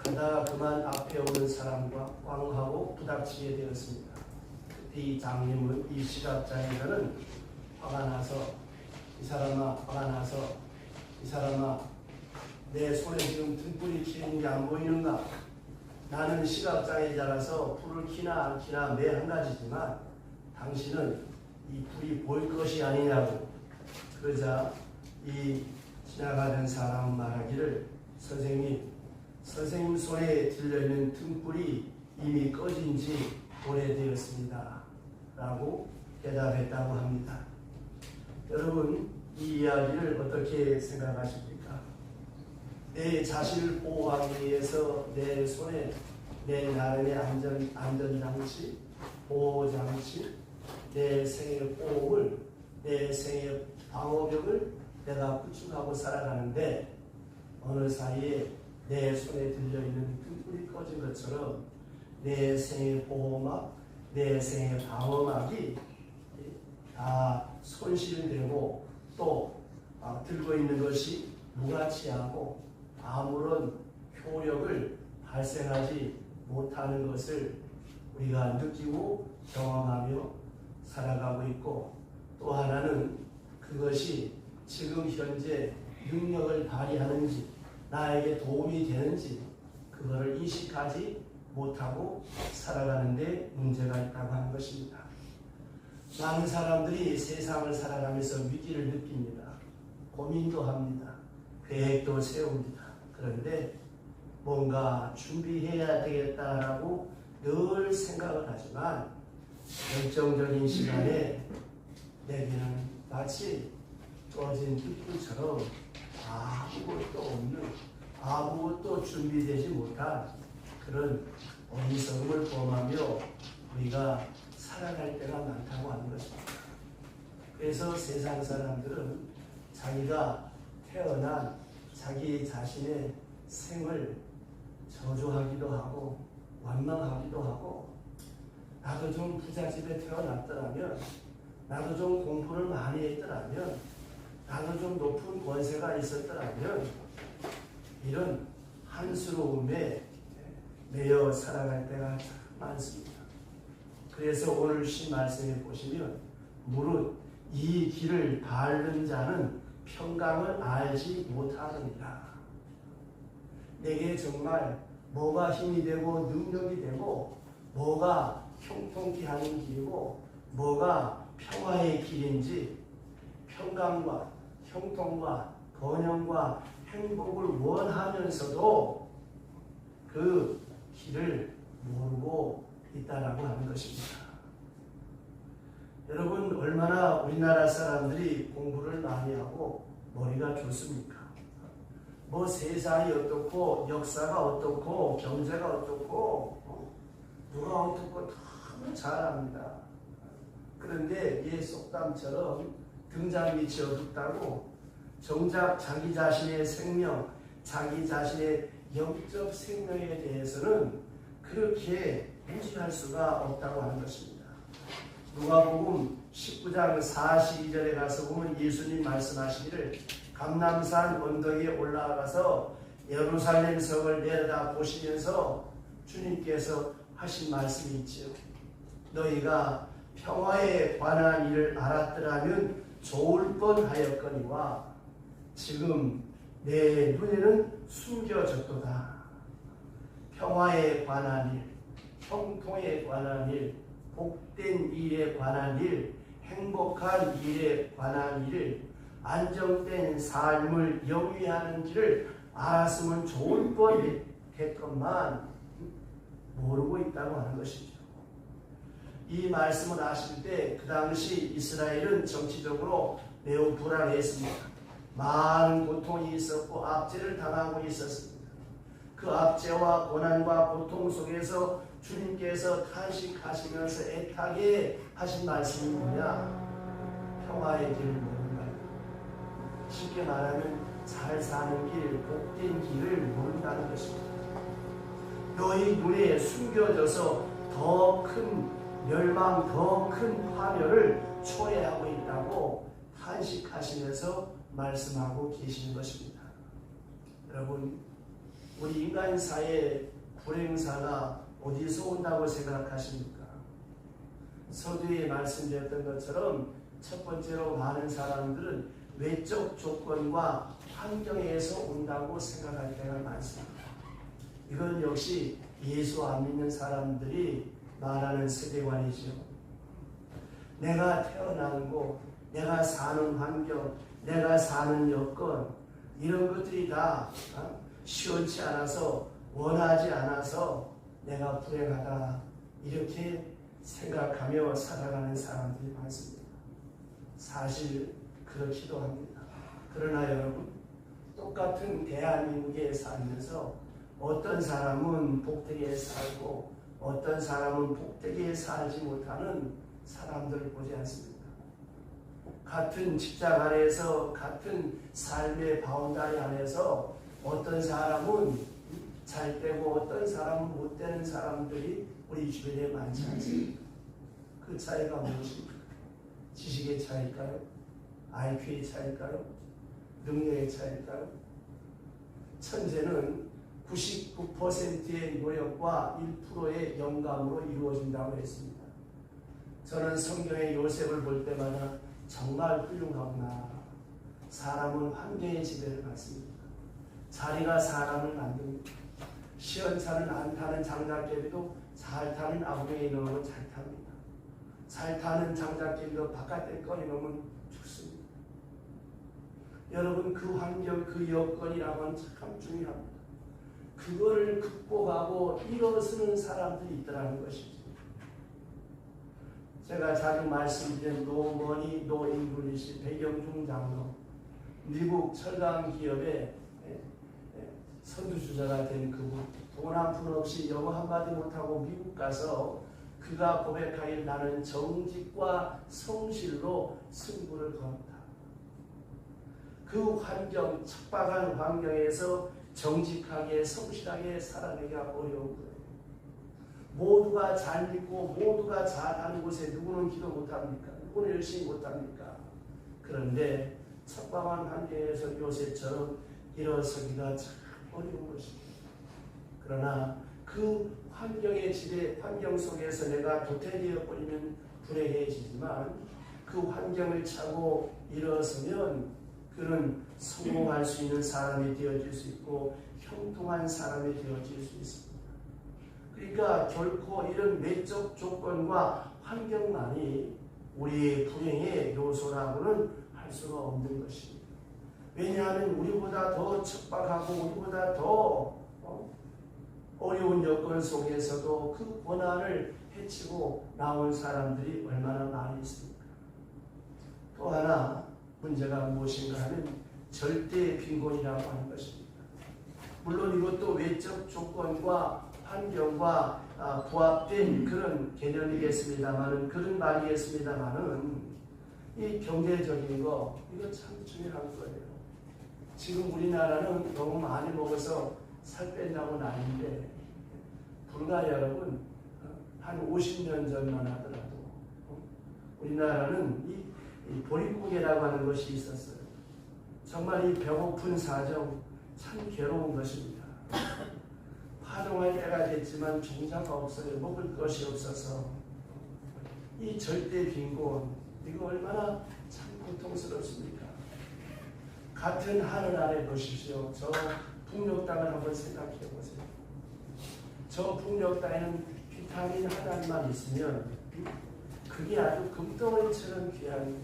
가다가 그만 앞에 오는 사람과 꽝하고 부닥치게 되었습니다. 그때 이 장님은 이 시각장애자는 화가 나서 이 사람아 내 손에 지금 등불이 켜는 게 안 보이는가? 나는 시각장애자라서 불을 켜나 안 켜나 매 한 가지지만 당신은 이 불이 보일 것이 아니냐고. 그러자 이 지나가는 사람 말하기를 선생님 손에 들려있는 등불이 이미 꺼진 지 오래되었습니다 라고 대답했다고 합니다. 여러분, 이 이야기를 어떻게 생각하십니까? 내 자신을 보호하기 위해서 내 손에 내 나름의 안전장치, 보호장치, 내 생의 보호를, 내 생의 방어벽을 내가 구축하고 살아가는데 어느 사이에 내 손에 들려있는 등불이 꺼진 것처럼 내 생의 보호막, 내 생의 방어막이 다 손실되고 또 들고 있는 것이 무가치하고 아무런 효력을 발생하지 못하는 것을 우리가 느끼고 경험하며 살아가고 있고, 또 하나는 그것이 지금 현재 능력을 발휘하는지 나에게 도움이 되는지 그거를 인식하지 못하고 살아가는 데 문제가 있다고 하는 것입니다. 많은 사람들이 세상을 살아가면서 위기를 느낍니다. 고민도 합니다. 계획도 세웁니다. 그런데 뭔가 준비해야 되겠다라고 늘 생각을 하지만 결정적인 시간에 내게는 마치 꺼진 등불처럼 아무것도 없는, 아무것도 준비되지 못한 그런 어리석음을 범하며 우리가 살아갈 때가 많다고 하는 것입니다. 그래서 세상 사람들은 자기가 태어난 자기 자신의 생을 저주하기도 하고 원망하기도 하고, 나도 좀 부잣집에 태어났더라면, 나도 좀 공부를 많이 했더라면, 나도 좀 높은 권세가 있었더라면, 이런 한스러움에 매여 살아갈 때가 참 많습니다. 그래서 오늘 시 말씀에 보시면 무릇 이 길을 밟는 자는 평강을 알지 못하느니라. 내게 정말 뭐가 힘이 되고 능력이 되고 뭐가 형통케 하는 길이고 뭐가 평화의 길인지, 평강과 형통과 번영과 행복을 원하면서도 그 길을 모르고 있다라고 하는 것입니다. 여러분, 얼마나 우리나라 사람들이 공부를 많이 하고 머리가 좋습니까? 뭐 세상이 어떻고 역사가 어떻고 경제가 어떻고 누가 어떻고 다 잘합니다. 그런데 이 속담처럼 등잔 밑이 어둡다고 정작 자기 자신의 생명, 자기 자신의 영적 생명에 대해서는 그렇게 무시할 수가 없다고 하는 것입니다. 누가복음 19장 42절에 가서 보면 예수님 말씀하시기를 감람산 언덕에 올라가서 예루살렘 성을 내려다 보시면서 주님께서 하신 말씀이 있지요. 너희가 평화에 관한 일을 알았더라면 좋을 뻔하였거니와 지금 내 눈에는 숨겨졌도다. 평화에 관한 일, 형통에 관한 일, 복된 일에 관한 일, 행복한 일에 관한 일, 안정된 삶을 영위하는지를 알았으면 좋을 뻔했건만 모르고 있다고 하는 것이죠. 이 말씀을 하실 때 그 당시 이스라엘은 정치적으로 매우 불안했습니다. 많은 고통이 있었고 압제를 당하고 있었습니다. 그 압제와 고난과 고통 속에서 주님께서 탄식하시면서 애타게 하신 말씀이 뭐냐? 평화의 길을 모른다. 쉽게 말하면 잘 사는 길, 복된 길을 모른다는 것입니다. 너희 눈에 숨겨져서 더 큰 멸망, 더 큰 파멸을 초래하고 있다고 탄식하시면서 말씀하고 계시는 것입니다. 여러분, 우리 인간사의 불행사가 어디서 온다고 생각하십니까? 서두에 말씀드렸던 것처럼 첫 번째로 많은 사람들은 외적 조건과 환경에서 온다고 생각할 때가 많습니다. 이건 역시 예수 안 믿는 사람들이 말하는 세계관이죠. 내가 태어난 곳, 내가 사는 환경, 내가 사는 여건, 이런 것들이 다 시원치 않아서, 원하지 않아서 내가 불행하다, 이렇게 생각하며 살아가는 사람들이 많습니다. 사실 그렇기도 합니다. 그러나 여러분, 똑같은 대한민국에 살면서 어떤 사람은 복되게 살고 어떤 사람은 복되게 살지 못하는 사람들을 보지 않습니까? 같은 직장 안에서, 같은 삶의 바운다리 안에서 어떤 사람은 잘 되고 어떤 사람은 못 되는 사람들이 우리 주변에 많지 않습니까? 그 차이가 무엇입니까? 지식의 차이일까요? IQ의 차이일까요? 능력의 차이일까요? 천재는 99%의 노력과 1%의 영감으로 이루어진다고 했습니다. 저는 성경의 요셉을 볼 때마다 정말 훌륭하구나. 사람은 환경의 지배를 받습니다. 자리가 사람을 만듭니다. 시원찮은 안 타는 장작개비도 잘 타는 아궁이에 넣으면 잘 탑니다. 잘 타는 장작개비도 바깥에 꺼내놓으면 죽습니다. 여러분, 그 환경, 그 여건이라고 하면 참 중요합니다. 그거를 극복하고 일어서는 사람들이 있더라는 것이죠. 제가 자주 말씀드린 노머니 노잉글리시 백영중 장로, 미국 철강 기업의 선두주자가 된 그분, 돈 한 푼 없이 영어 한마디 못하고 미국 가서 그가 고백하길 나는 정직과 성실로 승부를 건다. 그 환경, 척박한 환경에서 정직하게 성실하게 살아내기가 어려운 거예요. 모두가 잘 믿고 모두가 잘하는 곳에 누구는 기도 못합니까? 누구는 열심히 못합니까? 그런데 척박한 환경에서 요셉처럼 일어서기가 참 어려운 것입니다. 그러나 그 환경의 지배, 환경 속에서 내가 도태되어 버리면 불행해지지만 그 환경을 차고 일어서면 그는 성공할 수 있는 사람이 되어질 수 있고 형통한 사람이 되어질 수 있습니다. 그러니까 결코 이런 외적 조건과 환경만이 우리의 불행의 요소라고는 할 수가 없는 것입니다. 왜냐하면 우리보다 더 척박하고 우리보다 더 어려운 여건 속에서도 그 고난을 헤치고 나온 사람들이 얼마나 많이 있습니까? 또 하나 문제가 무엇인가 하면 절대 빈곤이라고 하는 것입니다. 물론 이것도 외적 조건과 환경과 부합된 그런 개념이겠습니다만은, 그런 말이겠습니다만은, 이 경제적인 거, 이거 참 중요한 거예요. 지금 우리나라는 너무 많이 먹어서 살 뺀다고 나는데, 불과 여러분, 한 50년 전만 하더라도, 우리나라는 이 보릿고개라고 하는 것이 있었어요. 정말 이 배고픈 사정 참 괴로운 것입니다. 파종할 때가 됐지만 종자가 없어요. 먹을 것이 없어서. 이 절대 빈곤, 이거 얼마나 참 고통스럽습니까? 같은 하늘 아래 보십시오. 저 북녘 땅을 한번 생각해 보세요. 저 북녘 땅에는 비타민 하나만 있으면 그게 아주 금덩어리처럼 귀한,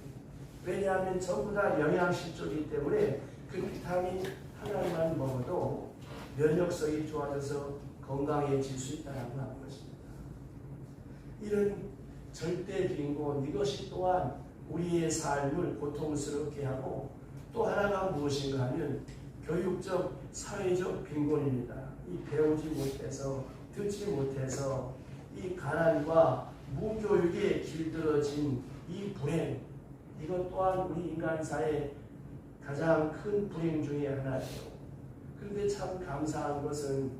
왜냐하면 전부 다 영양실조이기 때문에 그 비타민 하나만 먹어도 면역성이 좋아져서 건강해질 수 있다는 하는 것입니다. 이런 절대 빈곤, 이것이 또한 우리의 삶을 고통스럽게 하고, 또 하나가 무엇인가 하면 교육적, 사회적 빈곤입니다. 이 배우지 못해서, 듣지 못해서 이 가난과 무교육에 길들어진 이 불행, 이것 또한 우리 인간사의 가장 큰 불행 중에 하나죠. 그런데 참 감사한 것은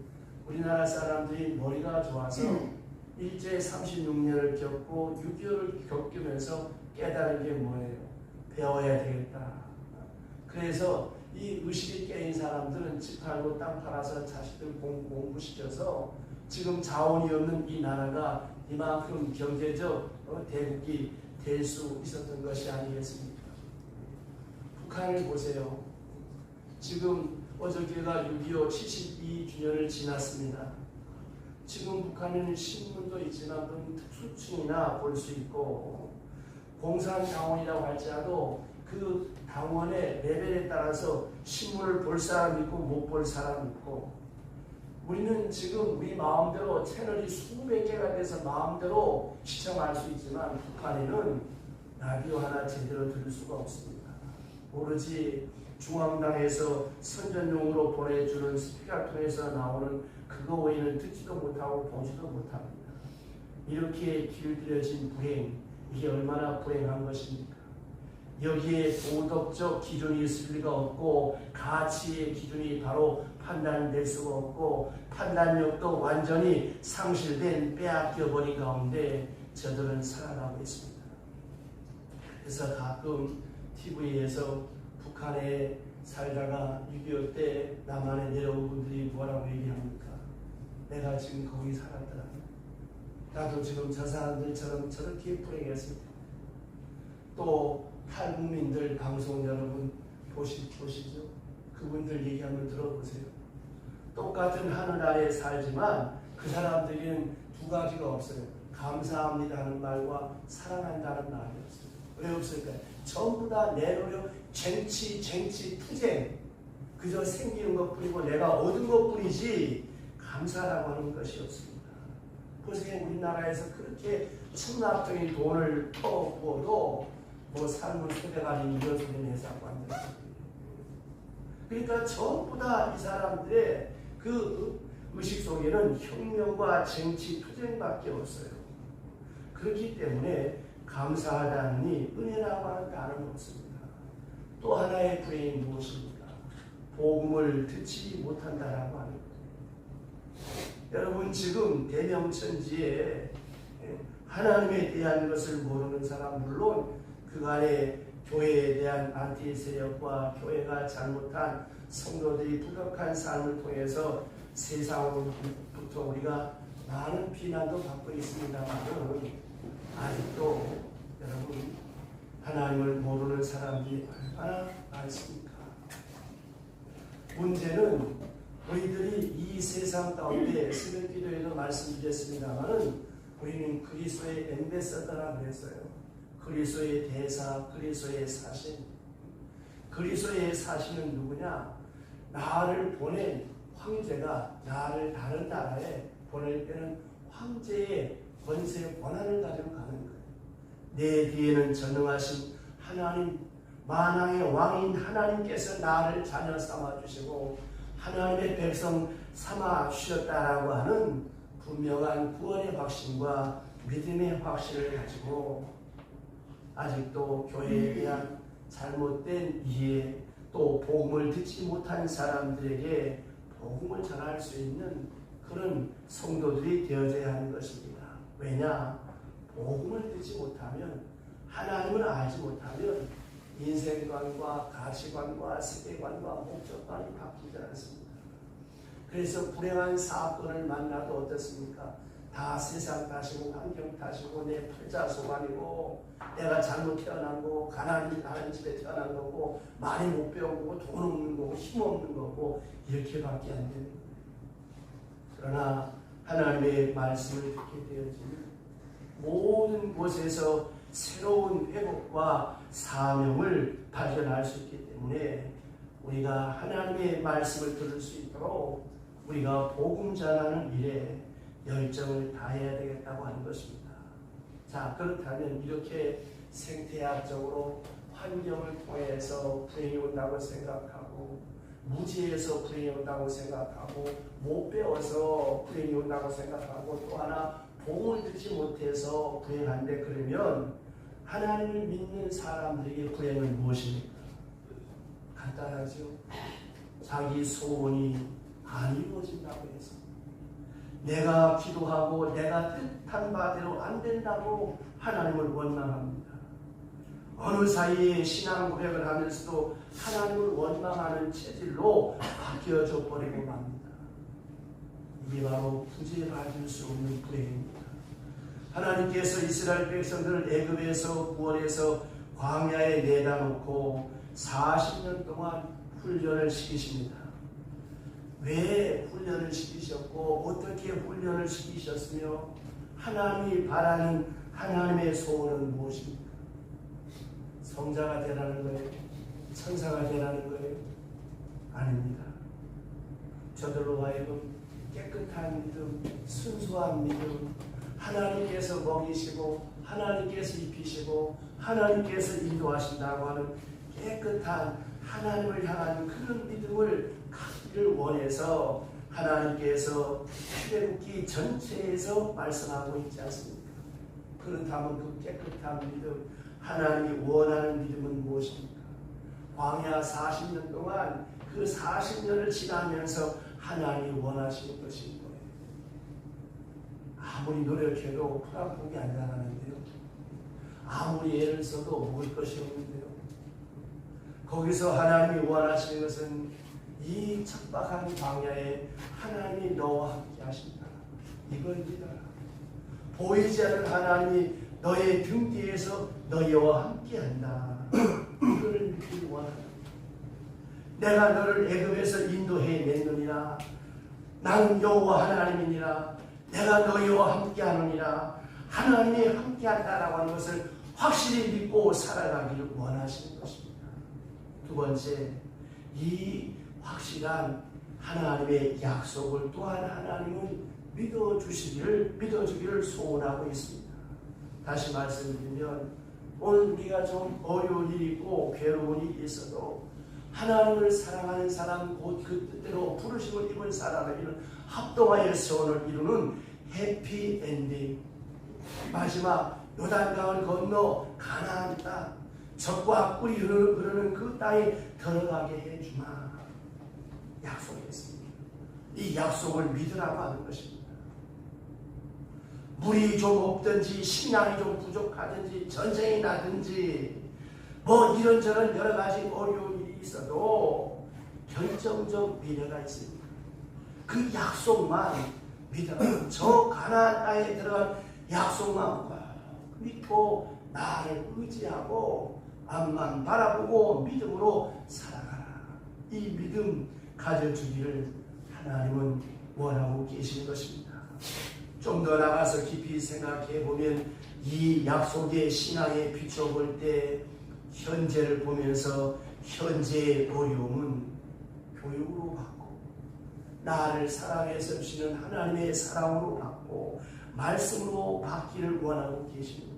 우리나라 사람들이 머리가 좋아서 일제 36년을 겪고 6.25를 겪으면서 깨달은 게 뭐예요? 배워야 되겠다. 그래서 이 의식이 깨인 사람들은 집 팔고 땅 팔아서 자식들 공부시켜서 지금 자원이 없는 이 나라가 이만큼 경제적 대국이 될 수 있었던 것이 아니겠습니까? 북한을 보세요. 지금 어저께가 6.25 72주년을 지났습니다. 지금 북한에는 신문도 있지만 그런 특수층이나 볼 수 있고 공산당원이라고 할지라도 그 당원의 레벨에 따라서 신문을 볼 사람 있고 못 볼 사람 있고 우리는 지금 우리 마음대로 채널이 수백 개가 돼서 마음대로 시청할 수 있지만 북한에는 라디오 하나 제대로 들을 수가 없습니다. 오로지 중앙당에서 선전용으로 보내주는 스피커 통해서 나오는 그거 외에는 듣지도 못하고 보지도 못합니다. 이렇게 길들여진 불행, 이게 얼마나 불행한 것입니까? 여기에 도덕적 기준이 있을 리가 없고 가치의 기준이 바로 판단될 수가 없고 판단력도 완전히 상실된 빼앗겨버린 가운데 저들은 살아가고 있습니다. 그래서 가끔 TV에서 북한에 살다가 6.25 때 남한에 내려온 분들이 뭐라고 얘기합니까? 내가 지금 거기 살았더라. 나도 지금 저 사람들처럼 저렇게 불행했습니다. 또 탈북민들 방송 여러분 보시죠. 그분들 얘기 한번 들어보세요. 똑같은 하늘 아래 살지만 그 사람들은 두 가지가 없어요. 감사합니다 하는 말과 사랑한다는 말이 없어요. 왜 없을까요? 전부 다 내 노력, 쟁취, 투쟁. 그저 생기는 것뿐이고 내가 얻은 것뿐이지 감사라고 하는 것이 없습니다. 보세요. 우리나라에서 그렇게 천납적인 돈을 퍼부어도 뭐 삶을 소대가리 이런 소리 내자고 한다. 그러니까 전부 다 이 사람들의 그 의식 속에는 혁명과 정치 투쟁밖에 없어요. 그렇기 때문에 감사하다니 은혜라고 하는 단어는 없습니다. 또 하나의 불행이 무엇입니까? 복음을 듣지 못한다라고 하는 거예요. 여러분 지금 대명천지에 하나님에 대한 것을 모르는 사람 물론 그간의 교회에 대한 안티 세력과 교회가 잘못한 성도들이 부족한 삶을 통해서 세상으로부터 우리가 많은 비난도 받고 있습니다만 아직도 여러분 하나님을 모르는 사람들이 얼마나 많습니까? 문제는 우리들이 이 세상 가운데 새벽 기도에도 말씀드렸습니다만 우리는 그리스도의 엠베서더라 그랬어요. 그리스도의 대사, 그리스도의 사신. 그리스도의 사신은 누구냐? 나를 보낸 황제가 나를 다른 나라에 보낼 때는 황제의 권세, 권한을 가지고 가는 거예요. 내 뒤에는 전능하신 하나님, 만왕의 왕인 하나님께서 나를 자녀 삼아주시고 하나님의 백성 삼아주셨다라고 하는 분명한 구원의 확신과 믿음의 확신을 가지고 아직도 교회에 대한 잘못된 이해 또 복음을 듣지 못한 사람들에게 복음을 전할 수 있는 그런 성도들이 되어져야 하는 것입니다. 왜냐? 복음을 듣지 못하면 하나님을 알지 못하면 인생관과 가치관과 세계관과 목적관이 바뀌지 않습니다. 그래서 불행한 사건을 만나도 어떻습니까? 다 세상 탓이고 환경 탓이고 내 팔자 소관이고 내가 잘못 태어난 거고 가난한 집에 태어난 거고 많이 못 배운 거고 돈 없는 거고 힘 없는 거고 이렇게밖에 안 되는 거예요. 그러나 하나님의 말씀을 듣게 되어지면 모든 곳에서 새로운 회복과 사명을 발견할 수 있기 때문에 우리가 하나님의 말씀을 들을 수 있도록 우리가 복음 전하는 일에 열정을 다해야 되겠다고 하는 것입니다. 자, 그렇다면 이렇게 생태학적으로 환경을 통해서 불행이 온다고 생각하고 무지에서 불행이 온다고 생각하고 못 배워서 불행이 온다고 생각하고 또 하나 복음을 듣지 못해서 불행한데 그러면 하나님을 믿는 사람들에게 불행은 무엇입니까? 간단하죠. 자기 소원이 안 이루어진다고 해서 내가 기도하고 내가 뜻한 바대로 안 된다고 하나님을 원망합니다. 어느 사이에 신앙 고백을 하면서도 하나님을 원망하는 체질로 바뀌어져 버리고 맙니다. 이게 바로 구제받을 수 없는 불행입니다. 하나님께서 이스라엘 백성들을 애굽에서 구원해서 광야에 내다 놓고 40년 동안 훈련을 시키십니다. 왜 훈련을 시키셨고 어떻게 훈련을 시키셨으며 하나님이 바라는 하나님의 소원은 무엇입니까? 성자가 되라는 거예요? 천사가 되라는 거예요? 아닙니다. 저들로 하여금 깨끗한 믿음, 순수한 믿음, 하나님께서 먹이시고 하나님께서 입히시고 하나님께서 인도하신다고 하는 깨끗한 하나님을 향한 그런 믿음을 갖기를 원해서 하나님께서 출애굽기 전체에서 말씀하고 있지 않습니까? 그렇다면 그 깨끗한 믿음, 하나님이 원하는 믿음은 무엇입니까? 광야 40년 동안 그 40년을 지나면서 하나님이 원하시는 것인 거예요. 아무리 노력해도 풀 한 폭이 안 자라는데요. 아무리 애를 써도 먹을 것이 없는데요. 거기서 하나님이 원하시는 것은 이 척박한 광야에 하나님이 너와 함께 하신다. 이걸 믿어라. 보이지 않는 하나님이 너의 등 뒤에서 너희와 함께 한다. 이걸 믿기 원한다. 내가 너를 애굽에서 인도해 냈느니라. 나는 여호와 하나님이니라. 내가 너희와 함께 하느니라. 하나님이 함께 한다라고 하는 것을 확실히 믿고 살아가기를 원하시는 것입니다. 두 번째, 이 확실한 하나님의 약속을 또한 하나님은 믿어주기를 소원하고 있습니다. 다시 말씀드리면 오늘 우리가 좀 어려운 일이 있고 괴로운 일이 있어도 하나님을 사랑하는 사람, 곧 그 뜻대로 부르심을 입은 사람에게는 합동하여 소원을 이루는 해피엔딩, 마지막 요단강을 건너 가나안 땅, 적과 꿀이 흐르는 그 땅에 들어가게 해주마 약속했습니다. 이 약속을 믿으라고 하는 것입니다. 물이 좀 없든지 식량이 좀 부족하든지 전쟁이 나든지 뭐 이런저런 여러 가지 어려운 일이 있어도 결정적 미래가 있습니다. 그 약속만 믿어라. 저 가나안 땅에 들어간 약속만 믿고 나를 의지하고 앞만 바라보고 믿음으로 살아가라. 이 믿음 가져주기를 하나님은 원하고 계시는 것입니다. 좀 더 나가서 깊이 생각해 보면 이 약속의 신앙에 비춰볼 때 현재를 보면서 현재의 어려움은 교육으로 받고 나를 사랑해서 주시는 하나님의 사랑으로 받고 말씀으로 받기를 원하고 계십니다.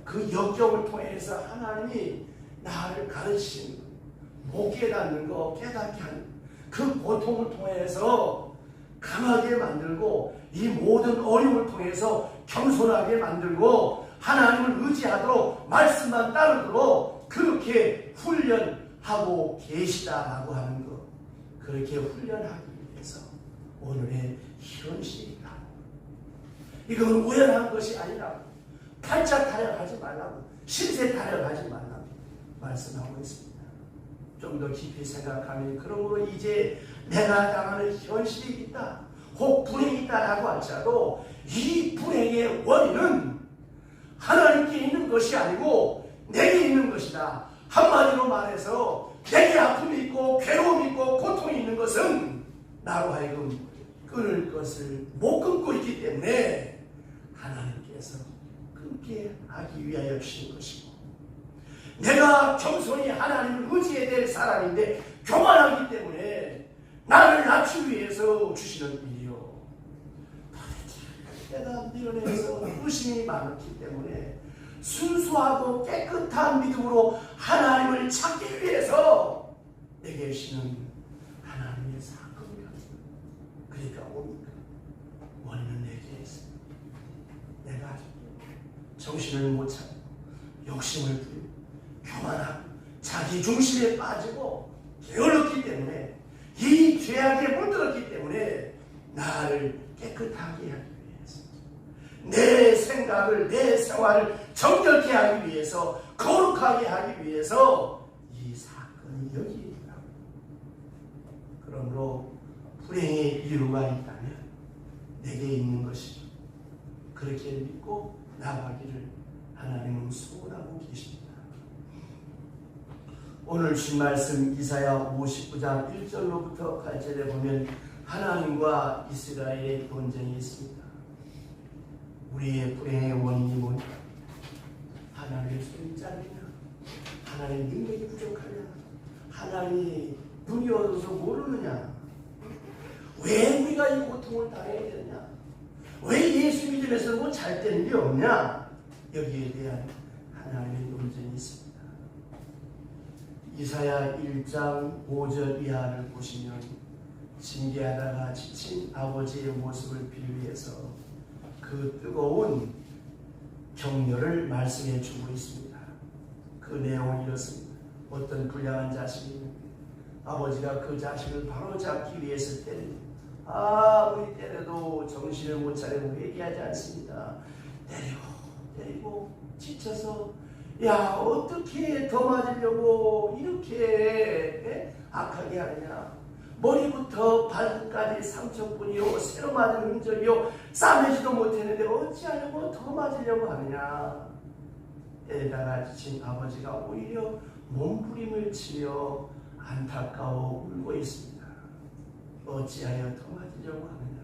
그 역경을 통해서 하나님이 나를 가르치시는 것, 못 깨닫는 거 깨닫게 하는 그 고통을 통해서 강하게 만들고 이 모든 어려움을 통해서 겸손하게 만들고 하나님을 의지하도록 말씀만 따르도록 그렇게 훈련하고 계시다라고 하는 것, 그렇게 훈련하기 위해서 오늘의 현실이다. 이건 우연한 것이 아니라 팔자 타령하지 말라고, 신세 타령하지 말라고 말씀하고 있습니다. 좀 더 깊이 생각하면 그러므로 이제 내가 당하는 현실이 있다, 혹 불행이 있다라고 할지라도 이 불행의 원인은 하나님께 있는 것이 아니고 내게 있는 것이다. 한마디로 말해서 내게 아픔이 있고 괴로움이 있고 고통이 있는 것은 나로 하여금 끊을 것을 못 끊고 있기 때문에 하나님께서 끊게 하기 위하여 주신 것이고, 내가 겸손히 하나님을 의지해야 될 사람인데 교만하기 때문에 나를 낮추기 위해서 주시는 일이요. 내가 밀어내서 의심이 많았기 때문에 순수하고 깨끗한 믿음으로 하나님을 찾기 위해서 내게 주시는 하나님의 사건이다. 그러니까 옵니까? 원인은 내게 있습니다. 내가 정신을 못 차리고 욕심을 부리고 교만하고 자기 중심에 빠지고 게을렀기 때문에 이 죄악에 물들었기 때문에 나를 깨끗하게 하기 위해서 내 생각을, 내 생활을 정결케 하기 위해서, 거룩하게 하기 위해서 이 사건이 여기 있다고. 그러므로 불행의 이유가 있다면 내게 있는 것이죠. 그렇게 믿고 나가기를 하나님은 소원하고 계십니다. 오늘 준 말씀 이사야 59장 1절로부터 8절에 보면 하나님과 이스라엘의 논쟁이 있습니다. 우리의 불행의 원인이 뭐냐? 하나님의 손이 짧으냐? 하나님의 능력이 부족하냐? 하나님이 눈이 어두워서 모르느냐? 왜 우리가 이 고통을 당해야 되느냐? 왜 예수 믿음에서 뭐 잘 되는 게 없냐? 여기에 대한 하나님의 논쟁이 있습니다. 이사야 1장 5절 이하를 보시면 징계하다가 지친 아버지의 모습을 비유해서 그 뜨거운 격려를 말씀해 주고 있습니다. 그 내용은 이렇습니다. 어떤 불량한 자식이 있는데 아버지가 그 자식을 바로 잡기 위해서 때립니다. 아무리 때려도 정신을 못 차리고 회개하지 않습니다. 때리고 지쳐서 야 어떻게 더 맞으려고 이렇게 악하게 하느냐. 머리부터 발끝까지 상처뿐이요 새로 맞은 흔적이요 싸매지도 못했는데 어찌하려고 더 맞으려고 하느냐. 때리다가 지친 아버지가 오히려 몸부림을 치며 안타까워 울고 있습니다. 어찌하여 더 맞으려고 하느냐.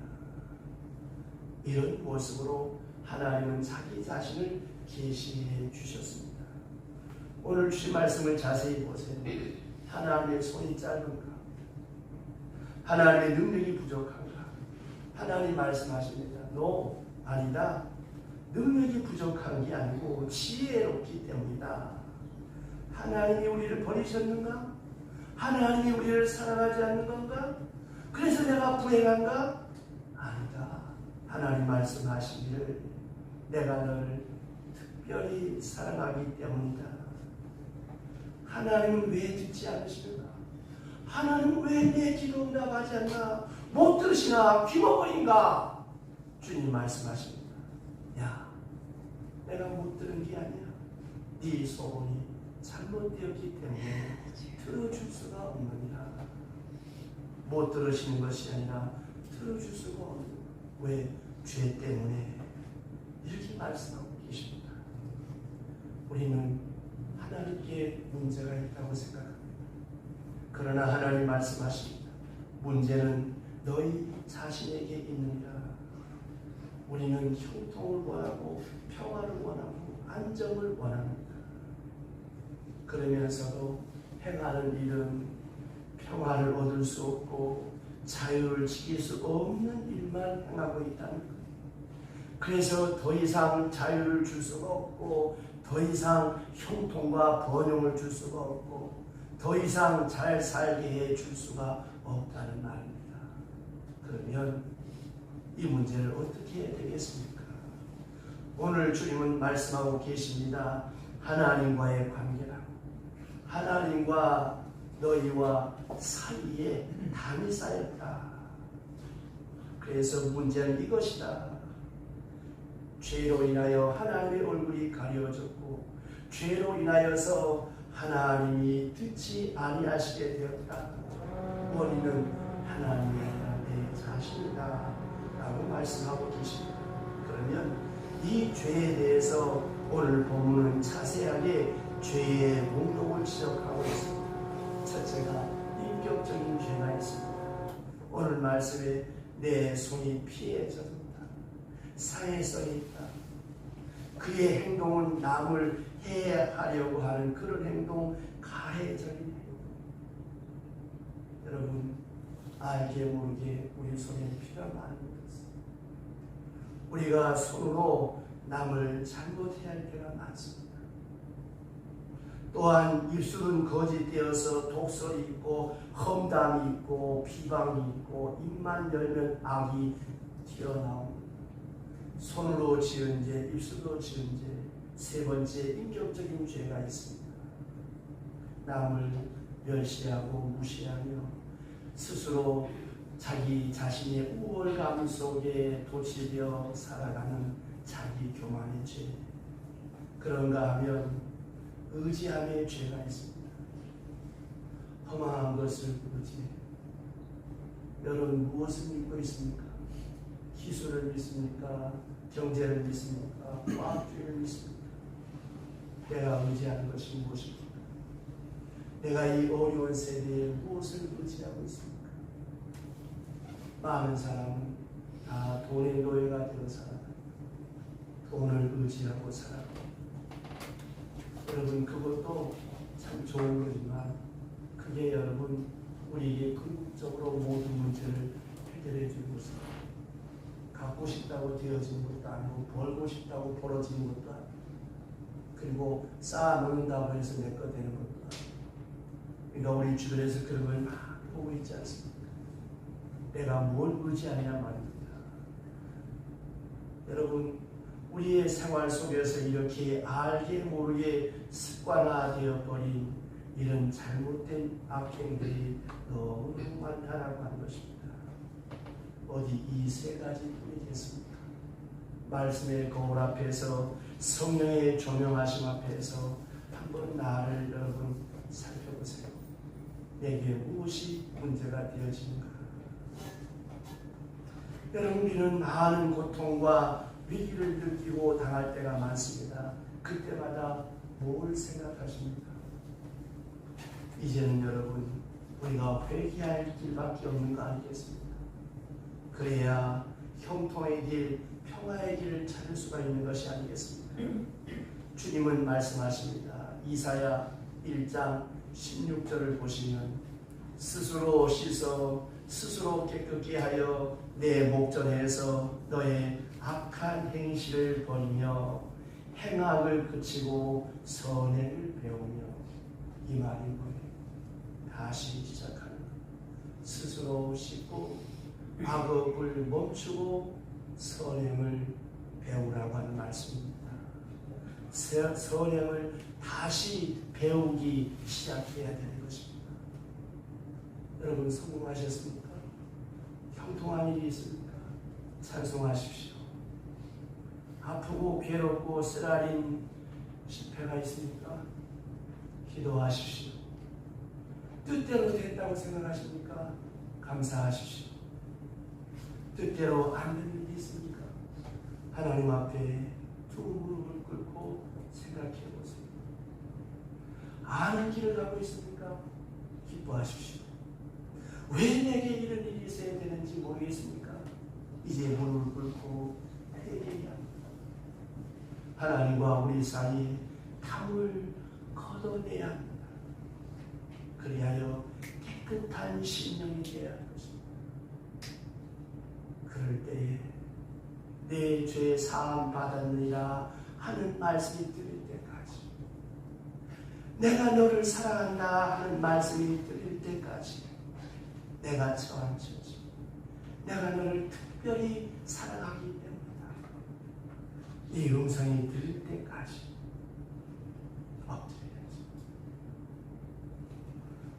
이런 모습으로 하나님은 자기 자신을 계시해 주셨습니다. 오늘 주신 말씀을 자세히 보세요. 하나님의 손이 짧은가? 하나님의 능력이 부족한가? 하나님 말씀하십니다. 너 아니다. 능력이 부족한 게 아니고 지혜롭기 때문이다. 하나님이 우리를 버리셨는가? 하나님이 우리를 사랑하지 않는 건가? 그래서 내가 불행한가? 아니다. 하나님 말씀하시기를 내가 너를 특별히 사랑하기 때문이다. 하나님은 왜 듣지 않으시는가? 하나님은 왜 내 기도 응답하지 않나? 못 들으시나? 귀머거린가? 주님 말씀하십니다. 야, 내가 못 들은 게 아니야. 네 소원이 잘못되었기 때문에 들어줄 수가 없느니라. 못 들으시는 것이 아니라 들어줄 수가 없는 거예요. 왜? 죄 때문에 이렇게 말씀하고 계십니다. 우리는 하나님께 문제가 있다고 생각합니다. 그러나 하나님 말씀하십니다. 문제는 너희 자신에게 있느니라. 우리는 형통을 원하고 평화를 원하고 안정을 원합니다. 그러면서도 행하는 일은 평화를 얻을 수 없고 자유를 지킬 수 없는 일만 행하고 있다는 거예요. 그래서 더 이상 자유를 줄 수가 없고 더 이상 형통과 번영을 줄 수가 없고 더 이상 잘 살게 해줄 수가 없다는 말입니다. 그러면 이 문제를 어떻게 해야 되겠습니까? 오늘 주님은 말씀하고 계십니다. 하나님과의 관계라고. 하나님과 너희와 사이에 담이 쌓였다. 그래서 문제는 이것이다. 죄로 인하여 하나님의 얼굴이 가려졌고 죄로 인하여서 하나님이 듣지 아니하시게 되었다. 원인은 하나님이 아니라 내 자신이다 라고 말씀하고 계십니다. 그러면 이 죄에 대해서 오늘 본문은 자세하게 죄의 목록을 지적하고 있습니다. 첫째가 인격적인 죄가 있습니다. 오늘 말씀에 내 손이 피에 젖었다. 사회성이 있다. 그의 행동은 남을 해하려고 하는 그런 행동, 가해적인 행동. 여러분 알게 모르게 우리 손에 피가 많은 것입니다. 우리가 손으로 남을 잘못해야 할 때가 많습니다. 또한 입술은 거짓되어서 독설이 있고 험담이 있고 비방이 있고 입만 열면 악이 튀어나옵니다. 손으로 지은 죄, 입술로 지은 죄, 세 번째 인격적인 죄가 있습니다. 남을 멸시하고 무시하며 스스로 자기 자신의 우월감 속에 도취되어 살아가는 자기 교만의 죄. 그런가 하면 의지함의 죄가 있습니다. 허망한 것을 의지해. 여러분 무엇을 믿고 있습니까? 기술을 믿습니까? 경제를 믿습니까? 과학주의를 믿습니까? 내가 의지하는 것이 무엇입니까? 내가 이 어려운 세대에 무엇을 의지하고 있습니까? 많은 사람은 다 돈의 노예가 되어 살아가. 돈을 의지하고 살아가. 여러분 그것도 참 좋은 거지만 그게 여러분 우리에게 궁극적으로 모든 문제를 해결해 주는 것입니다. 갖고 싶다고 되어진 것도 아니고 벌고 싶다고 벌어지는 것도 아니고 그리고 쌓아놓는다고 해서 내 거 되는 것도 아니고 그러니까 우리 주변에서 그런 걸 막 보고 있지 않습니까? 내가 뭘 의지하냐 말입니다. 여러분 우리의 생활 속에서 이렇게 알게 모르게 습관화되어 버린 이런 잘못된 악행들이 너무 많다라고 하는 것입니다. 어디 이 세 가지 뿐이겠습니까? 말씀의 거울 앞에서 성령의 조명하심 앞에서 한번 나를 여러분 살펴보세요. 내게 무엇이 문제가 되어지는가? 여러분 우리는 많은 고통과 위기를 느끼고 당할 때가 많습니다. 그때마다 뭘 생각하십니까? 이제는 여러분 우리가 회개할 길밖에 없는 거 아니겠습니까? 그래야 형통의 길, 평화의 길을 찾을 수가 있는 것이 아니겠습니까? 주님은 말씀하십니다. 이사야 1장 16절을 보시면 스스로 씻어 스스로 깨끗게 하여 내 목전에서 너의 악한 행실을 버리며 행악을 그치고 선행을 배우며 이 말이 뭐예요? 다시 시작하는 것. 스스로 씻고 악업을 멈추고 선행을 배우라고 하는 말씀입니다. 선행을 다시 배우기 시작해야 되는 것입니다. 여러분 성공하셨습니까? 형통한 일이 있습니까? 찬송하십시오. 아프고 괴롭고 쓰라린 실패가 있습니까? 기도하십시오. 뜻대로 됐다고 생각하십니까? 감사하십시오. 뜻대로 안 되는 일이 있습니까? 하나님 앞에 두 무릎을 꿇고 생각해 보세요. 아는 길을 가고 있습니까? 기뻐하십시오. 왜 내게 이런 일이 있어야 되는지 모르겠습니까? 이제 무릎을 꿇고 회개해야 합니다. 하나님과 우리 사이에 담을 걷어내야 합니다. 그리하여 깨끗한 심령이 되어야 할 것입니다. 그럴 때에 내 죄 사함 받았느니라 하는 말씀이 들릴 때까지, 내가 너를 사랑한다 하는 말씀이 들릴 때까지, 내가 처한 처지, 내가 너를 특별히 사랑하기 때문이다. 이 음성이 들릴 때까지 엎드려야지.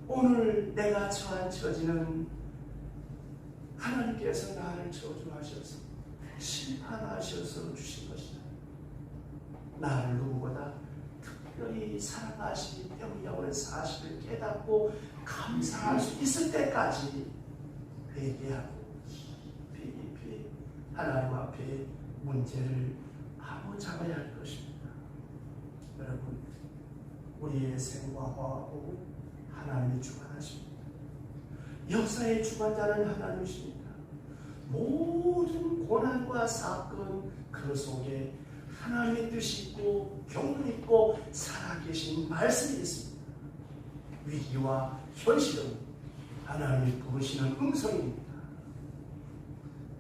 오늘 내가 처한 처지는 하나님께서 나를 저주하셔서 심판하셔서 주신 것이다. 나를 누구보다 특별히 사랑하시기 때문이라고 하는 사실을 깨닫고 감사할 수 있을 때까지 회개하고 깊이 하나님 앞에 문제를 바로잡아야 할 것입니다. 여러분, 우리의 생과 화복은 하나님이 주관하십니다. 역사의 주관자는 하나님이십니다. 모든 고난과 사건 그 속에 하나님의 뜻이 있고 경륜이 있고 살아계신 말씀이 있습니다. 위기와 현실은 하나님이 부르시는 음성입니다.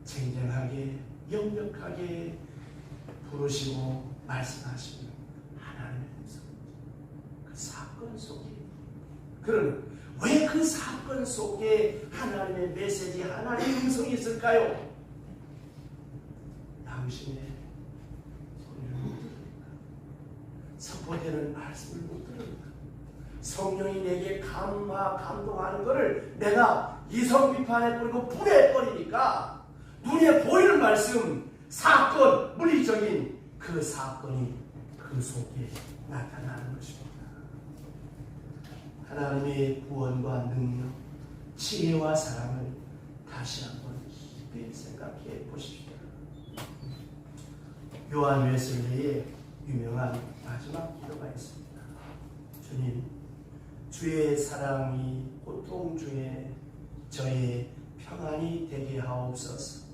쟁쟁하게 역력하게 부르시고 말씀하시는 하나님의 음성입니다. 그 사건 속에, 그러면 왜 그 사건 속에 하나님의 메시지, 하나님의 음성이 있을까요? 당신의 소리를 못 들으니까, 선포되는 말씀을 못 들으니까, 성령이 내게 감동하는 것을 내가 이성 비판해 버리고 분해 버리니까, 눈에 보이는 말씀, 사건, 물리적인 그 사건이 그 속에 나타나는 것입니다. 하나님의 구원과 능력, 지혜와 사랑을 다시 한번 깊이 생각해 보십시오. 요한 웨슬리의 유명한 마지막 기도가 있습니다. 주님, 주의 사랑이 고통 중에 저의 평안이 되게 하옵소서.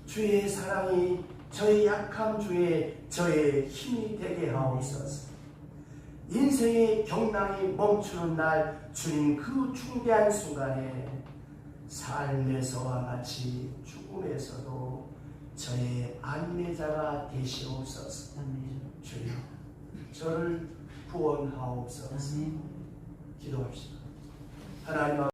주의 사랑이 저의 약함 중에 저의 힘이 되게 하옵소서. 인생의 경랑이 멈추는 날 주님 그 중대한 순간에 삶에서와 같이 죽음에서도 저의 안내자가 되시옵소서. 주여 저를 구원하옵소서. 기도합시다. 하나님